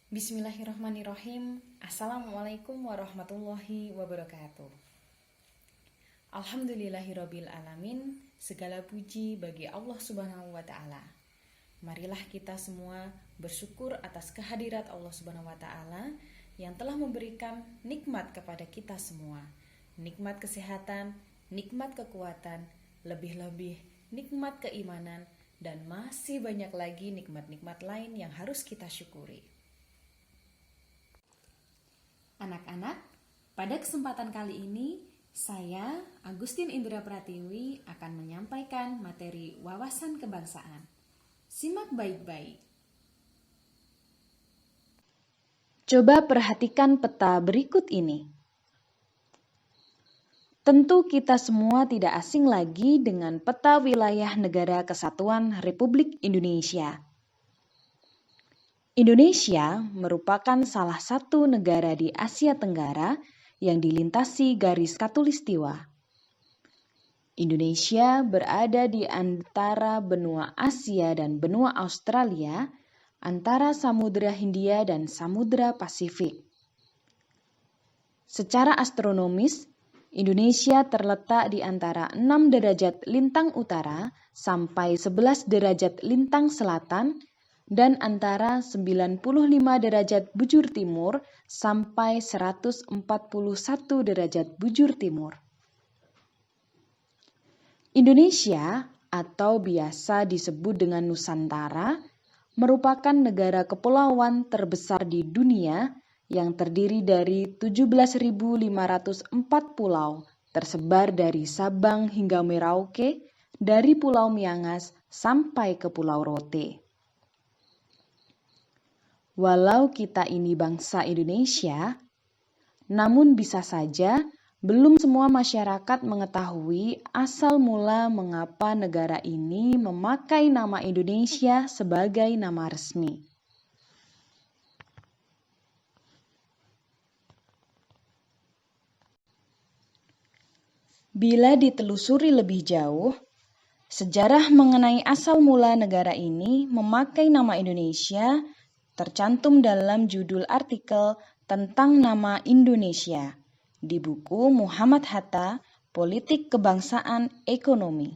Bismillahirrahmanirrahim. Assalamualaikum warahmatullahi wabarakatuh. Alhamdulillahirabbil alamin. Segala puji bagi Allah Subhanahu wa taala. Marilah kita semua bersyukur atas kehadirat Allah Subhanahu wa taala yang telah memberikan nikmat kepada kita semua. Nikmat kesehatan, nikmat kekuatan, lebih-lebih nikmat keimanan, dan masih banyak lagi nikmat-nikmat lain yang harus kita syukuri. Anak-anak, pada kesempatan kali ini, saya, Agustin Indra Pratiwi, akan menyampaikan materi wawasan kebangsaan. Simak baik-baik. Coba perhatikan peta berikut ini. Tentu kita semua tidak asing lagi dengan peta wilayah Negara Kesatuan Republik Indonesia. Indonesia merupakan salah satu negara di Asia Tenggara yang dilintasi garis khatulistiwa. Indonesia berada di antara benua Asia dan benua Australia, antara Samudra Hindia dan Samudra Pasifik. Secara astronomis, Indonesia terletak di antara 6 derajat lintang utara sampai 11 derajat lintang selatan, dan antara 95 derajat bujur timur sampai 141 derajat bujur timur. Indonesia, atau biasa disebut dengan Nusantara, merupakan negara kepulauan terbesar di dunia yang terdiri dari 17.504 pulau tersebar dari Sabang hingga Merauke, dari Pulau Miangas sampai ke Pulau Rote. Walau kita ini bangsa Indonesia, namun bisa saja belum semua masyarakat mengetahui asal mula mengapa negara ini memakai nama Indonesia sebagai nama resmi. Bila ditelusuri lebih jauh, sejarah mengenai asal mula negara ini memakai nama Indonesia tercantum dalam judul artikel tentang nama Indonesia di buku Muhammad Hatta, Politik Kebangsaan Ekonomi.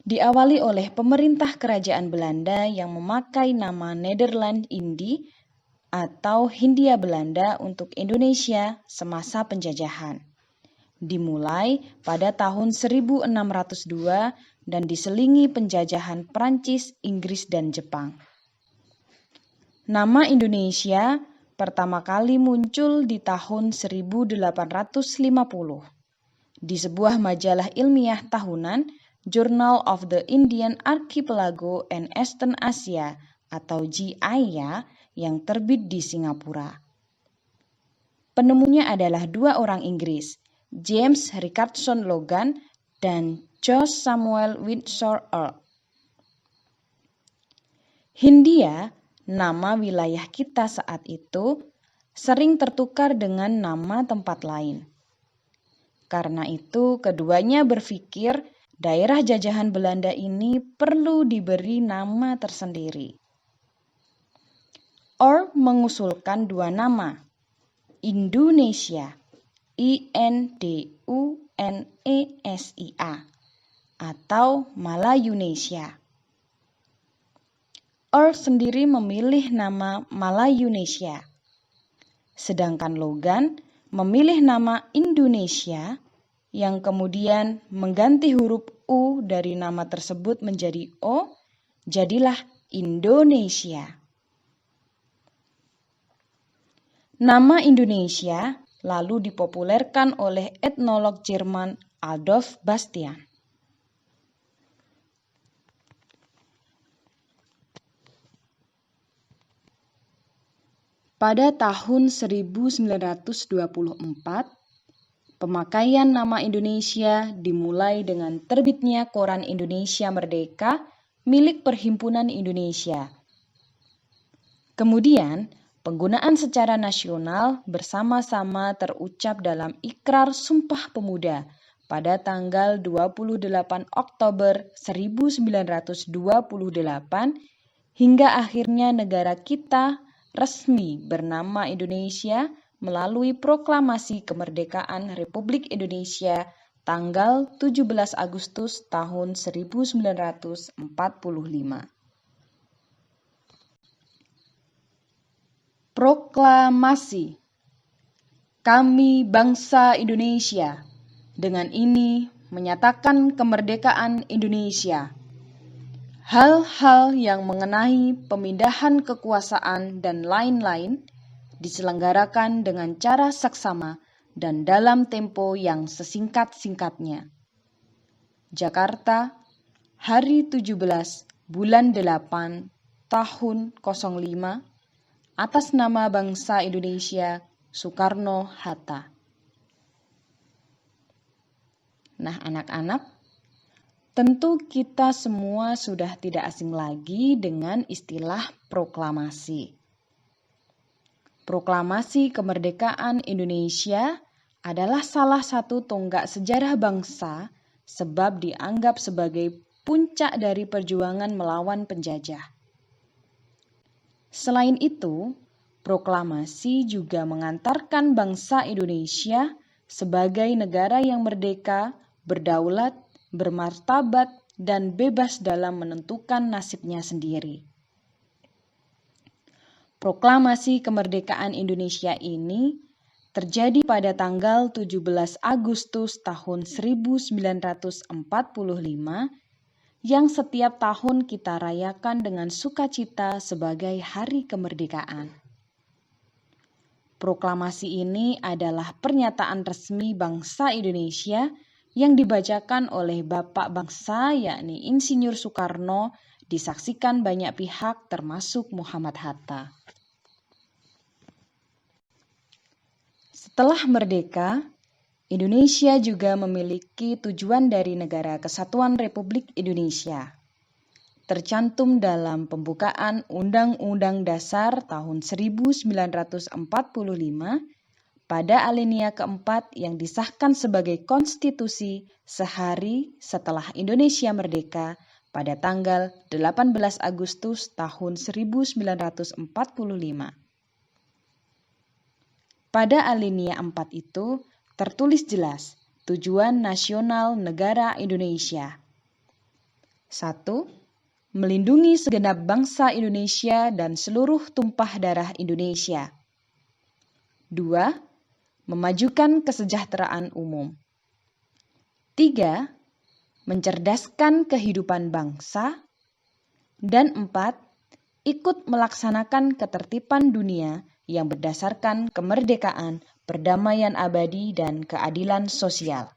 Diawali oleh pemerintah kerajaan Belanda yang memakai nama Nederland-Indie atau Hindia Belanda untuk Indonesia semasa penjajahan. Dimulai pada tahun 1602 dan diselingi penjajahan Prancis, Inggris, dan Jepang. Nama Indonesia pertama kali muncul di tahun 1850 di sebuah majalah ilmiah tahunan, Journal of the Indian Archipelago and Eastern Asia atau JIA yang terbit di Singapura. Penemunya adalah 2 orang Inggris, James Richardson Logan dan George Samuel Windsor Earl. Hindia, nama wilayah kita saat itu, sering tertukar dengan nama tempat lain. Karena itu, keduanya berpikir daerah jajahan Belanda ini perlu diberi nama tersendiri. Earl mengusulkan 2 nama, Indonesia, INDUNESIA, atau Malayunesia. Earl sendiri memilih nama Malayunesia, sedangkan Logan memilih nama Indonesia yang kemudian mengganti huruf U dari nama tersebut menjadi O, jadilah Indonesia. Nama Indonesia lalu dipopulerkan oleh etnolog Jerman Adolf Bastian. Pada tahun 1924, pemakaian nama Indonesia dimulai dengan terbitnya Koran Indonesia Merdeka milik Perhimpunan Indonesia. Kemudian, penggunaan secara nasional bersama-sama terucap dalam Ikrar Sumpah Pemuda pada tanggal 28 Oktober 1928 hingga akhirnya negara kita resmi bernama Indonesia melalui Proklamasi Kemerdekaan Republik Indonesia tanggal 17 Agustus tahun 1945. Proklamasi. Kami bangsa Indonesia dengan ini menyatakan kemerdekaan Indonesia. Hal-hal yang mengenai pemindahan kekuasaan dan lain-lain diselenggarakan dengan cara saksama dan dalam tempo yang sesingkat-singkatnya. Jakarta, hari 17 bulan 8 tahun 05 atas nama bangsa Indonesia Soekarno-Hatta. Nah, anak-anak, tentu kita semua sudah tidak asing lagi dengan istilah proklamasi. Proklamasi kemerdekaan Indonesia adalah salah satu tonggak sejarah bangsa sebab dianggap sebagai puncak dari perjuangan melawan penjajah. Selain itu, proklamasi juga mengantarkan bangsa Indonesia sebagai negara yang merdeka, berdaulat, bermartabat, dan bebas dalam menentukan nasibnya sendiri. Proklamasi kemerdekaan Indonesia ini terjadi pada tanggal 17 Agustus tahun 1945 yang setiap tahun kita rayakan dengan sukacita sebagai Hari Kemerdekaan. Proklamasi ini adalah pernyataan resmi bangsa Indonesia yang dibacakan oleh Bapak Bangsa yakni Insinyur Soekarno, disaksikan banyak pihak termasuk Muhammad Hatta. Setelah merdeka, Indonesia juga memiliki tujuan dari Negara Kesatuan Republik Indonesia. Tercantum dalam pembukaan Undang-Undang Dasar tahun 1945 pada alinea keempat yang disahkan sebagai konstitusi sehari setelah Indonesia merdeka pada tanggal 18 Agustus tahun 1945. Pada alinea 4 itu tertulis jelas tujuan nasional negara Indonesia. 1. Melindungi segenap bangsa Indonesia dan seluruh tumpah darah Indonesia. 2. Memajukan kesejahteraan umum. 3. Mencerdaskan kehidupan bangsa. Dan 4. Ikut melaksanakan ketertiban dunia yang berdasarkan kemerdekaan, perdamaian abadi, dan keadilan sosial.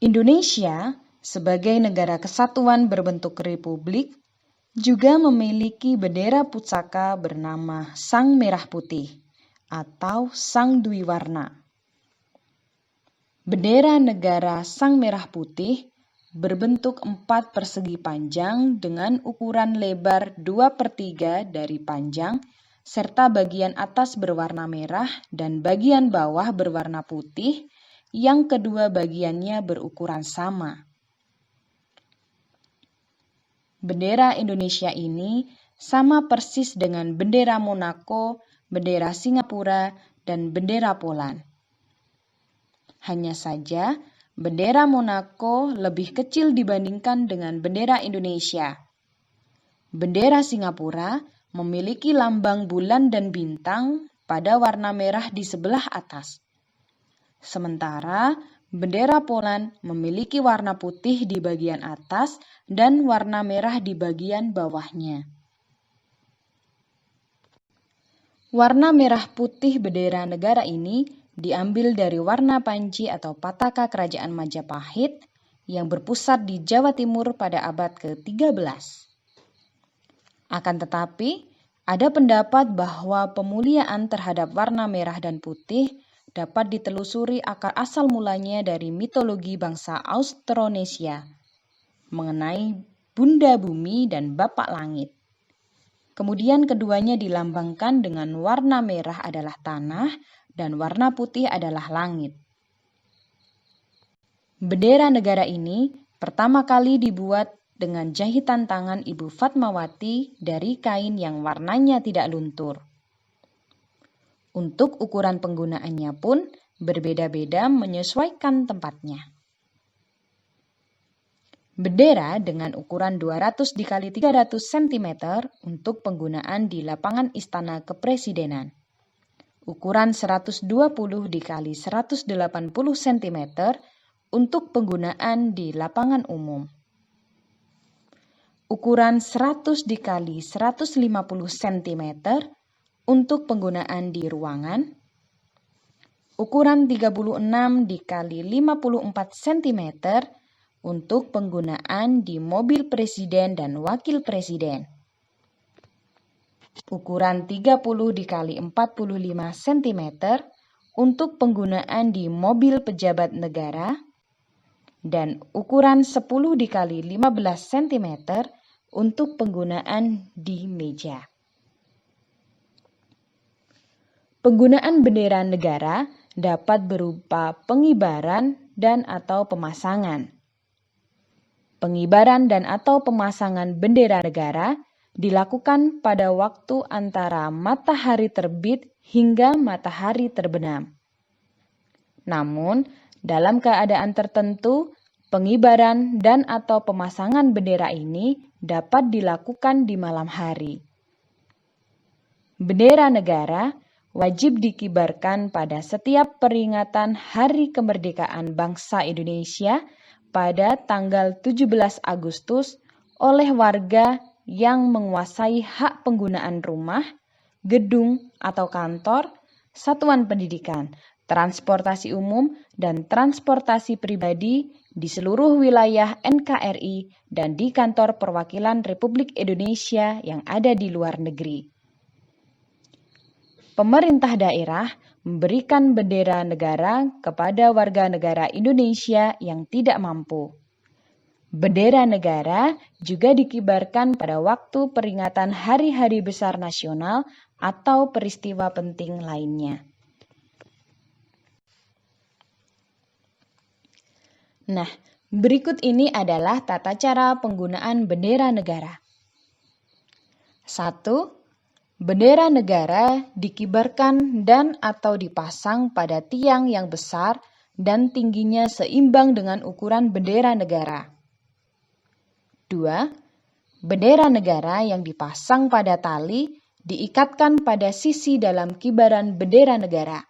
Indonesia sebagai negara kesatuan berbentuk republik juga memiliki bendera pusaka bernama Sang Merah Putih atau Sang Dwi Warna. Bendera negara Sang Merah Putih berbentuk 4 persegi panjang dengan ukuran lebar 2/3 dari panjang serta bagian atas berwarna merah dan bagian bawah berwarna putih yang kedua bagiannya berukuran sama. Bendera Indonesia ini sama persis dengan bendera Monaco, bendera Singapura, dan bendera Poland. Hanya saja, bendera Monaco lebih kecil dibandingkan dengan bendera Indonesia. Bendera Singapura memiliki lambang bulan dan bintang pada warna merah di sebelah atas. Sementara bendera Poland memiliki warna putih di bagian atas dan warna merah di bagian bawahnya. Warna merah putih bendera negara ini diambil dari warna panji atau pataka kerajaan Majapahit yang berpusat di Jawa Timur pada abad ke-13. Akan tetapi, ada pendapat bahwa pemuliaan terhadap warna merah dan putih dapat ditelusuri akar asal mulanya dari mitologi bangsa Austronesia mengenai Bunda Bumi dan Bapak Langit. Kemudian keduanya dilambangkan dengan warna merah adalah tanah dan warna putih adalah langit. Bendera negara ini pertama kali dibuat dengan jahitan tangan Ibu Fatmawati dari kain yang warnanya tidak luntur. Untuk ukuran penggunaannya pun berbeda-beda menyesuaikan tempatnya. Bendera dengan ukuran 200 x 300 cm untuk penggunaan di lapangan Istana Kepresidenan. Ukuran 120 x 180 cm untuk penggunaan di lapangan umum. Ukuran 100 x 150 cm untuk penggunaan di ruangan. Ukuran 36 x 54 cm untuk penggunaan di mobil presiden dan wakil presiden. Ukuran 30 x 45 cm untuk penggunaan di mobil pejabat negara, dan ukuran 10 x 15 cm untuk penggunaan di meja. Penggunaan bendera negara dapat berupa pengibaran dan atau pemasangan. Pengibaran dan atau pemasangan bendera negara dilakukan pada waktu antara matahari terbit hingga matahari terbenam. Namun, dalam keadaan tertentu, pengibaran dan atau pemasangan bendera ini dapat dilakukan di malam hari. Bendera negara wajib dikibarkan pada setiap peringatan Hari Kemerdekaan Bangsa Indonesia pada tanggal 17 Agustus oleh warga yang menguasai hak penggunaan rumah, gedung atau kantor, satuan pendidikan, transportasi umum, dan transportasi pribadi di seluruh wilayah NKRI dan di kantor perwakilan Republik Indonesia yang ada di luar negeri. Pemerintah daerah memberikan bendera negara kepada warga negara Indonesia yang tidak mampu. Bendera negara juga dikibarkan pada waktu peringatan hari-hari besar nasional atau peristiwa penting lainnya. Nah, berikut ini adalah tata cara penggunaan bendera negara. 1. Bendera negara dikibarkan dan atau dipasang pada tiang yang besar dan tingginya seimbang dengan ukuran bendera negara. 2. Bendera negara yang dipasang pada tali diikatkan pada sisi dalam kibaran bendera negara.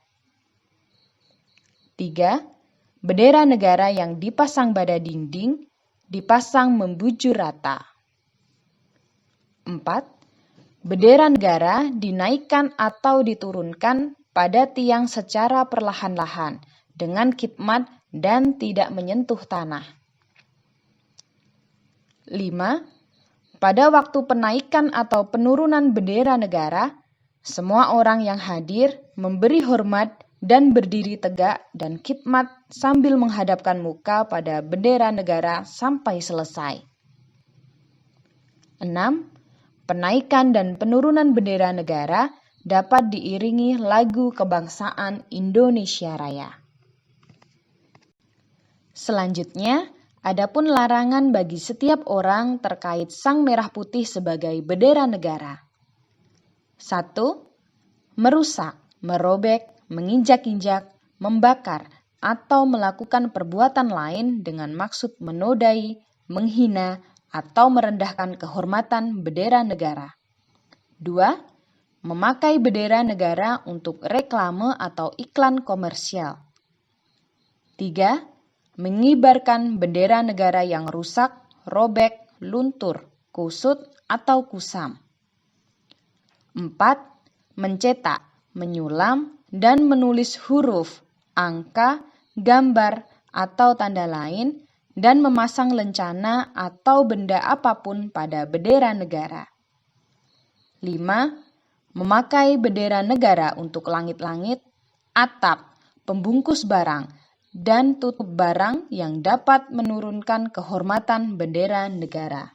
3. Bendera negara yang dipasang pada dinding dipasang membujur rata. 4. Bendera negara dinaikkan atau diturunkan pada tiang secara perlahan-lahan dengan khidmat dan tidak menyentuh tanah. 5. Pada waktu penaikan atau penurunan bendera negara, semua orang yang hadir memberi hormat dan berdiri tegak dan khidmat sambil menghadapkan muka pada bendera negara sampai selesai. 6. Penaikan dan penurunan bendera negara dapat diiringi lagu kebangsaan Indonesia Raya. Selanjutnya, adapun larangan bagi setiap orang terkait sang merah putih sebagai bendera negara. 1. Merusak, merobek, menginjak-injak, membakar, atau melakukan perbuatan lain dengan maksud menodai, menghina, atau merendahkan kehormatan bendera negara. 2. Memakai bendera negara untuk reklame atau iklan komersial. 3. Mengibarkan bendera negara yang rusak, robek, luntur, kusut, atau kusam. 4. Mencetak, menyulam, dan menulis huruf, angka, gambar, atau tanda lain dan memasang lencana atau benda apapun pada bendera negara. 5. Memakai bendera negara untuk langit-langit, atap, pembungkus barang, dan tutup barang yang dapat menurunkan kehormatan bendera negara.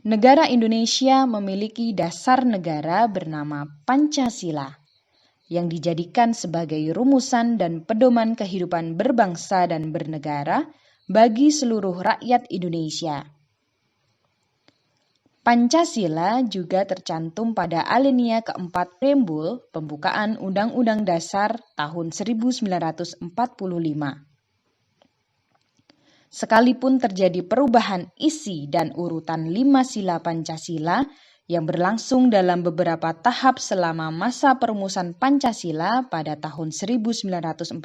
Negara Indonesia memiliki dasar negara bernama Pancasila, yang dijadikan sebagai rumusan dan pedoman kehidupan berbangsa dan bernegara bagi seluruh rakyat Indonesia. Pancasila juga tercantum pada alinea keempat preambul pembukaan Undang-Undang Dasar tahun 1945. Sekalipun terjadi perubahan isi dan urutan 5 sila Pancasila yang berlangsung dalam beberapa tahap selama masa perumusan Pancasila pada tahun 1945,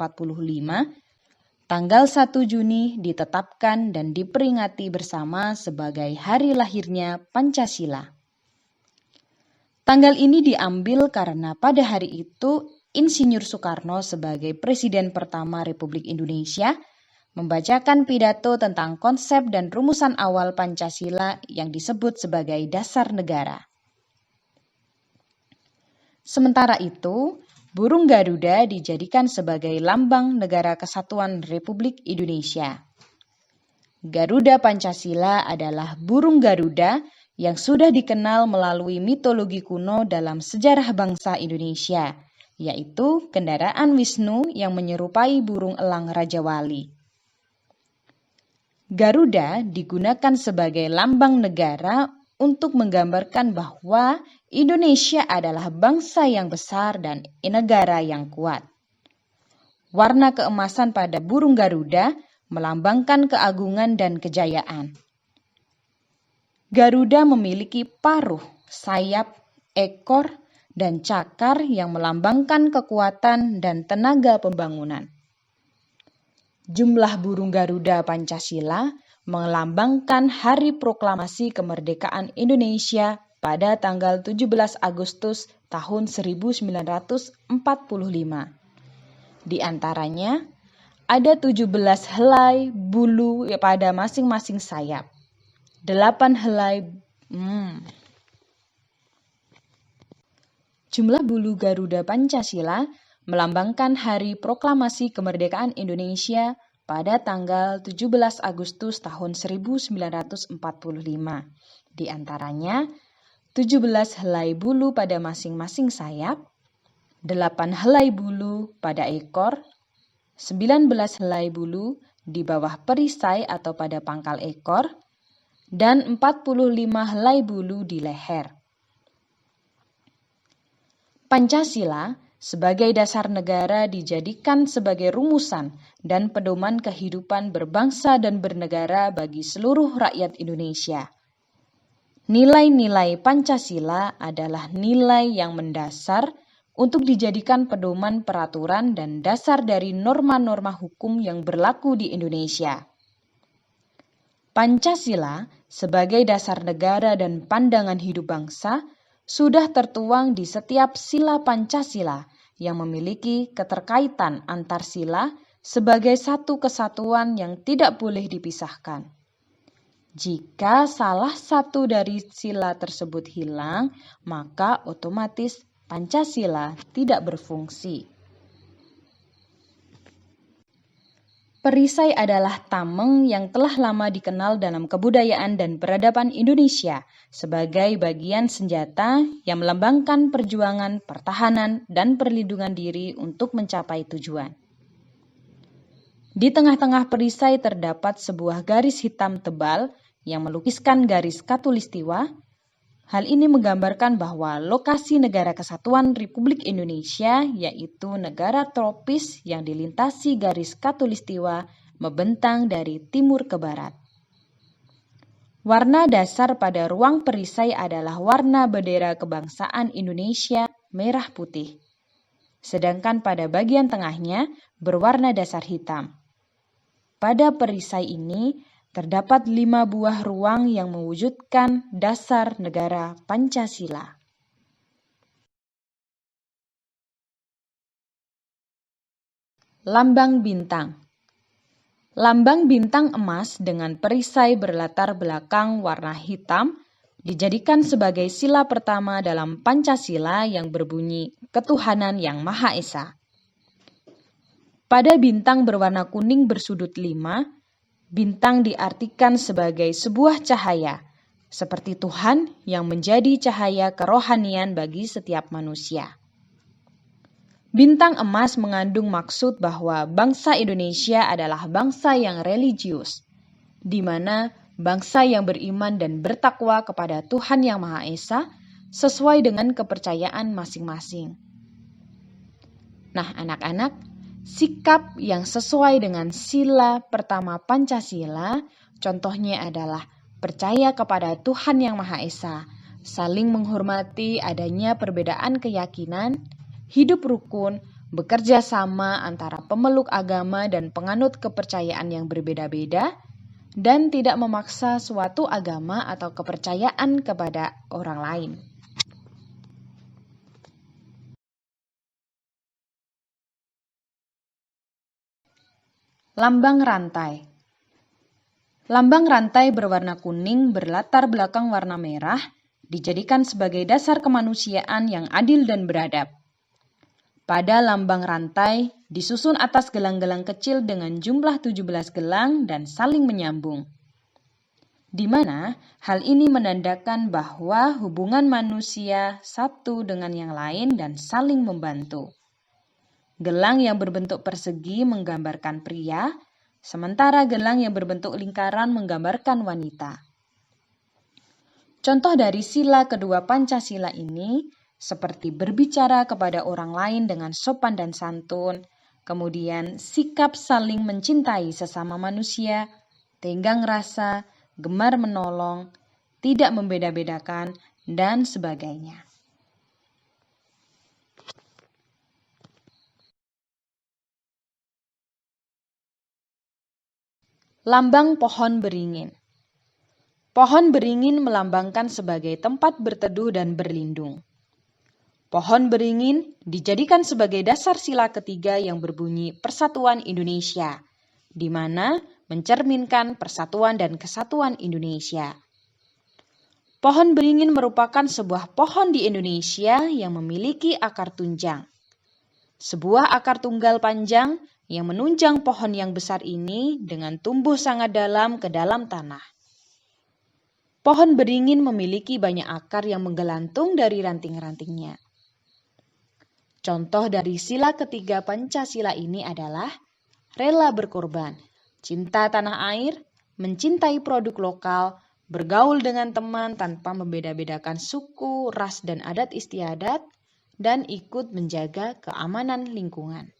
tanggal 1 Juni ditetapkan dan diperingati bersama sebagai hari lahirnya Pancasila. Tanggal ini diambil karena pada hari itu Insinyur Soekarno sebagai Presiden pertama Republik Indonesia membacakan pidato tentang konsep dan rumusan awal Pancasila yang disebut sebagai dasar negara. Sementara itu, burung Garuda dijadikan sebagai lambang Negara Kesatuan Republik Indonesia. Garuda Pancasila adalah burung Garuda yang sudah dikenal melalui mitologi kuno dalam sejarah bangsa Indonesia, yaitu kendaraan Wisnu yang menyerupai burung elang Raja Wali. Garuda digunakan sebagai lambang negara untuk menggambarkan bahwa Indonesia adalah bangsa yang besar dan negara yang kuat. Warna keemasan pada burung Garuda melambangkan keagungan dan kejayaan. Garuda memiliki paruh, sayap, ekor, dan cakar yang melambangkan kekuatan dan tenaga pembangunan. Jumlah burung Garuda Pancasila melambangkan Hari Proklamasi Kemerdekaan Indonesia pada tanggal 17 Agustus tahun 1945. Di antaranya, ada 17 helai bulu pada masing-masing sayap, 8 helai Jumlah bulu Garuda Pancasila melambangkan Hari Proklamasi Kemerdekaan Indonesia pada tanggal 17 Agustus tahun 1945. Di antaranya, 17 helai bulu pada masing-masing sayap, 8 helai bulu pada ekor, 19 helai bulu di bawah perisai atau pada pangkal ekor, dan 45 helai bulu di leher. Pancasila sebagai dasar negara dijadikan sebagai rumusan dan pedoman kehidupan berbangsa dan bernegara bagi seluruh rakyat Indonesia. Nilai-nilai Pancasila adalah nilai yang mendasar untuk dijadikan pedoman peraturan dan dasar dari norma-norma hukum yang berlaku di Indonesia. Pancasila sebagai dasar negara dan pandangan hidup bangsa sudah tertuang di setiap sila Pancasila yang memiliki keterkaitan antar sila sebagai satu kesatuan yang tidak boleh dipisahkan. Jika salah satu dari sila tersebut hilang, maka otomatis Pancasila tidak berfungsi. Perisai adalah tameng yang telah lama dikenal dalam kebudayaan dan peradaban Indonesia sebagai bagian senjata yang melambangkan perjuangan, pertahanan, dan perlindungan diri untuk mencapai tujuan. Di tengah-tengah perisai terdapat sebuah garis hitam tebal yang melukiskan garis khatulistiwa. Hal ini menggambarkan bahwa lokasi Negara Kesatuan Republik Indonesia, yaitu negara tropis yang dilintasi garis khatulistiwa, membentang dari timur ke barat. Warna dasar pada ruang perisai adalah warna bendera kebangsaan Indonesia merah putih, sedangkan pada bagian tengahnya berwarna dasar hitam. Pada perisai ini terdapat 5 buah ruang yang mewujudkan dasar negara Pancasila. Lambang bintang. Lambang bintang emas dengan perisai berlatar belakang warna hitam dijadikan sebagai sila pertama dalam Pancasila yang berbunyi Ketuhanan Yang Maha Esa. Pada bintang berwarna kuning bersudut 5, bintang diartikan sebagai sebuah cahaya, seperti Tuhan yang menjadi cahaya kerohanian bagi setiap manusia. Bintang emas mengandung maksud bahwa bangsa Indonesia adalah bangsa yang religius, di mana bangsa yang beriman dan bertakwa kepada Tuhan Yang Maha Esa sesuai dengan kepercayaan masing-masing. Nah, anak-anak, sikap yang sesuai dengan sila pertama Pancasila, contohnya adalah percaya kepada Tuhan Yang Maha Esa, saling menghormati adanya perbedaan keyakinan, hidup rukun, bekerja sama antara pemeluk agama dan penganut kepercayaan yang berbeda-beda, dan tidak memaksa suatu agama atau kepercayaan kepada orang lain. Lambang rantai. Lambang rantai berwarna kuning berlatar belakang warna merah dijadikan sebagai dasar kemanusiaan yang adil dan beradab. Pada lambang rantai disusun atas gelang-gelang kecil dengan jumlah 17 gelang dan saling menyambung. Di mana hal ini menandakan bahwa hubungan manusia satu dengan yang lain dan saling membantu. Gelang yang berbentuk persegi menggambarkan pria, sementara gelang yang berbentuk lingkaran menggambarkan wanita. Contoh dari sila kedua Pancasila ini seperti berbicara kepada orang lain dengan sopan dan santun, kemudian sikap saling mencintai sesama manusia, tenggang rasa, gemar menolong, tidak membeda-bedakan, dan sebagainya. Lambang pohon beringin. Pohon beringin melambangkan sebagai tempat berteduh dan berlindung. Pohon beringin dijadikan sebagai dasar sila ketiga yang berbunyi Persatuan Indonesia, di mana mencerminkan persatuan dan kesatuan Indonesia. Pohon beringin merupakan sebuah pohon di Indonesia yang memiliki akar tunjang. Sebuah akar tunggal panjang yang menunjang pohon yang besar ini dengan tumbuh sangat dalam ke dalam tanah. Pohon beringin memiliki banyak akar yang menggelantung dari ranting-rantingnya. Contoh dari sila ketiga Pancasila ini adalah rela berkorban, cinta tanah air, mencintai produk lokal, bergaul dengan teman tanpa membeda-bedakan suku, ras, dan adat istiadat, dan ikut menjaga keamanan lingkungan.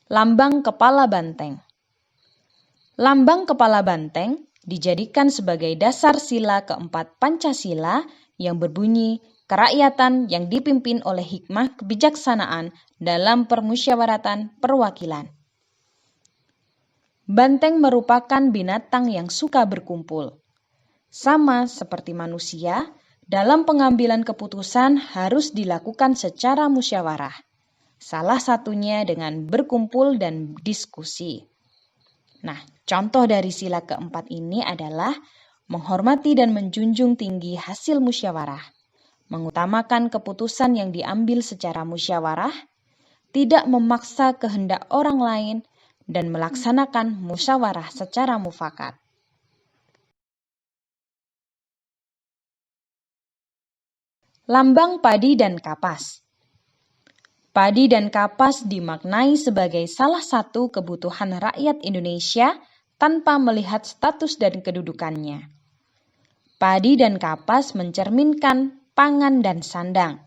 Lambang kepala banteng. Lambang kepala banteng dijadikan sebagai dasar sila keempat Pancasila yang berbunyi kerakyatan yang dipimpin oleh hikmah kebijaksanaan dalam permusyawaratan perwakilan. Banteng merupakan binatang yang suka berkumpul. Sama seperti manusia, dalam pengambilan keputusan harus dilakukan secara musyawarah. Salah satunya dengan berkumpul dan diskusi. Nah, contoh dari sila keempat ini adalah menghormati dan menjunjung tinggi hasil musyawarah, mengutamakan keputusan yang diambil secara musyawarah, tidak memaksa kehendak orang lain, dan melaksanakan musyawarah secara mufakat. Lambang padi dan kapas. Padi dan kapas dimaknai sebagai salah satu kebutuhan rakyat Indonesia tanpa melihat status dan kedudukannya. Padi dan kapas mencerminkan pangan dan sandang.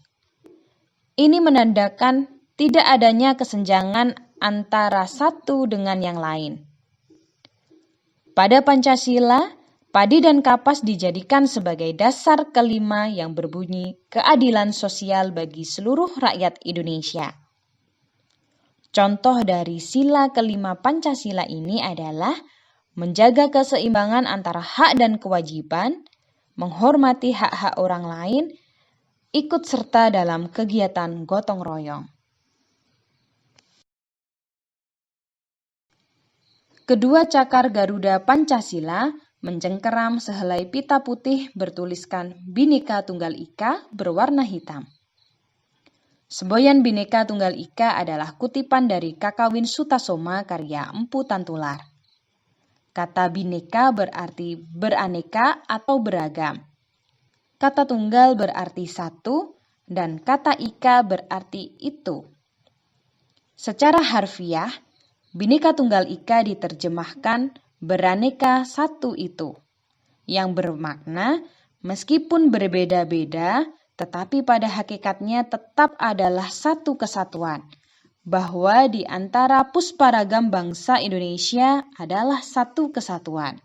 Ini menandakan tidak adanya kesenjangan antara satu dengan yang lain. Pada Pancasila, padi dan kapas dijadikan sebagai dasar kelima yang berbunyi keadilan sosial bagi seluruh rakyat Indonesia. Contoh dari sila kelima Pancasila ini adalah menjaga keseimbangan antara hak dan kewajiban, menghormati hak-hak orang lain, ikut serta dalam kegiatan gotong royong. Kedua cakar Garuda Pancasila mencengkeram sehelai pita putih bertuliskan Bhinneka Tunggal Ika berwarna hitam. Semboyan Bhinneka Tunggal Ika adalah kutipan dari Kakawin Sutasoma karya Empu Tantular. Kata bineka berarti beraneka atau beragam. Kata tunggal berarti satu, dan kata ika berarti itu. Secara harfiah, Bhinneka Tunggal Ika diterjemahkan beraneka satu itu, yang bermakna meskipun berbeda-beda, tetapi pada hakikatnya tetap adalah satu kesatuan, bahwa di antara pusparagam bangsa Indonesia adalah satu kesatuan.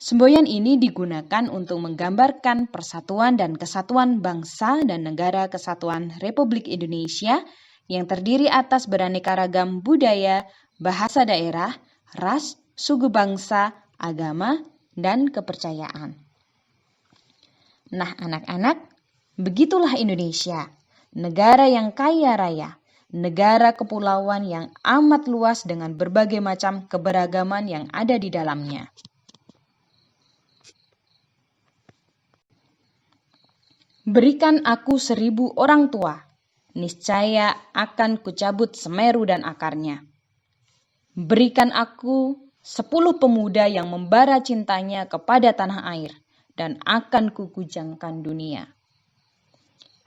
Semboyan ini digunakan untuk menggambarkan persatuan dan kesatuan bangsa dan negara kesatuan Republik Indonesia yang terdiri atas beraneka ragam budaya, bahasa daerah, ras, suku bangsa, agama, dan kepercayaan. Nah, anak-anak, begitulah Indonesia, negara yang kaya raya, negara kepulauan yang amat luas dengan berbagai macam keberagaman yang ada di dalamnya. Berikan aku 1000 orang tua, niscaya akan kucabut Semeru dan akarnya. Berikan aku 10 pemuda yang membara cintanya kepada tanah air, dan akan kukujangkan dunia.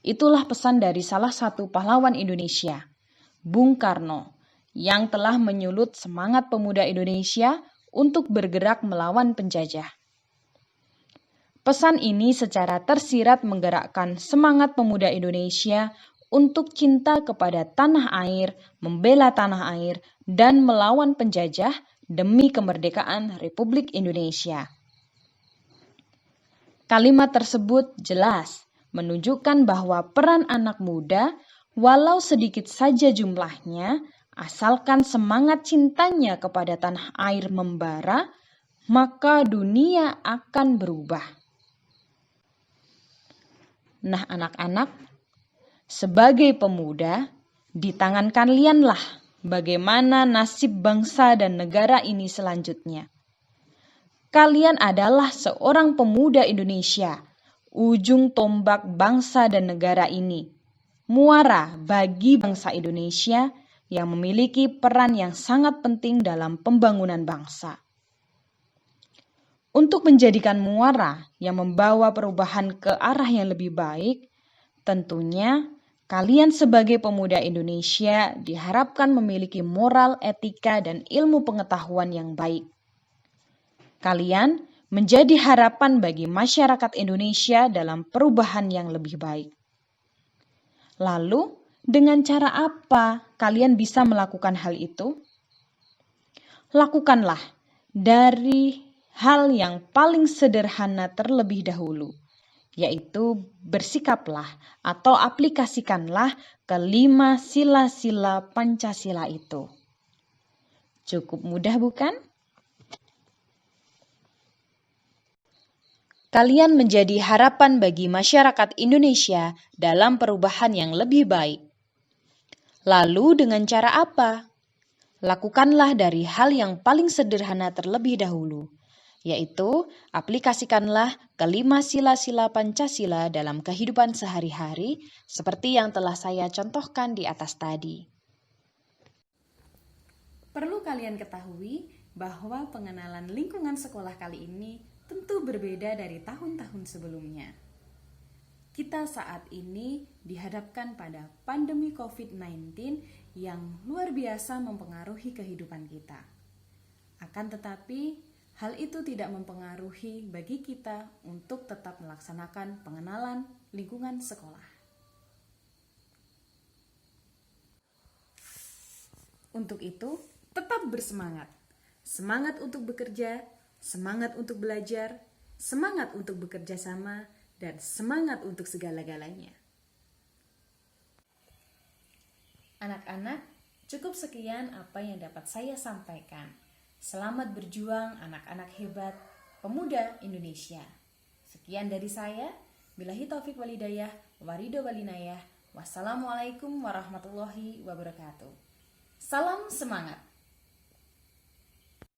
Itulah pesan dari salah satu pahlawan Indonesia, Bung Karno, yang telah menyulut semangat pemuda Indonesia untuk bergerak melawan penjajah. Pesan ini secara tersirat menggerakkan semangat pemuda Indonesia untuk cinta kepada tanah air, membela tanah air, dan melawan penjajah demi kemerdekaan Republik Indonesia. Kalimat tersebut jelas menunjukkan bahwa peran anak muda, walau sedikit saja jumlahnya, asalkan semangat cintanya kepada tanah air membara, maka dunia akan berubah. Nah, anak-anak, sebagai pemuda, di tangan kalianlah bagaimana nasib bangsa dan negara ini selanjutnya. Kalian adalah seorang pemuda Indonesia, ujung tombak bangsa dan negara ini, muara bagi bangsa Indonesia yang memiliki peran yang sangat penting dalam pembangunan bangsa. Untuk menjadikan muara yang membawa perubahan ke arah yang lebih baik, tentunya kalian sebagai pemuda Indonesia diharapkan memiliki moral, etika, dan ilmu pengetahuan yang baik. Kalian menjadi harapan bagi masyarakat Indonesia dalam perubahan yang lebih baik. Lalu, dengan cara apa kalian bisa melakukan hal itu? Lakukanlah dari hal yang paling sederhana terlebih dahulu, yaitu bersikaplah atau aplikasikanlah kelima sila-sila Pancasila itu. Cukup mudah, bukan? Kalian menjadi harapan bagi masyarakat Indonesia dalam perubahan yang lebih baik. Lalu dengan cara apa? Lakukanlah dari hal yang paling sederhana terlebih dahulu, yaitu aplikasikanlah kelima sila-sila Pancasila dalam kehidupan sehari-hari seperti yang telah saya contohkan di atas tadi. Perlu kalian ketahui bahwa pengenalan lingkungan sekolah kali ini tentu berbeda dari tahun-tahun sebelumnya. Kita saat ini dihadapkan pada pandemi COVID-19 yang luar biasa mempengaruhi kehidupan kita. Akan tetapi, hal itu tidak mempengaruhi bagi kita untuk tetap melaksanakan pengenalan lingkungan sekolah. Untuk itu, tetap bersemangat. Semangat untuk bekerja, semangat untuk belajar, semangat untuk bekerja sama, dan semangat untuk segala-galanya. Anak-anak, cukup sekian apa yang dapat saya sampaikan. Selamat berjuang anak-anak hebat, pemuda Indonesia. Sekian dari saya, billahi taufik walhidayah, waridho walinayah. Wassalamualaikum warahmatullahi wabarakatuh. Salam semangat.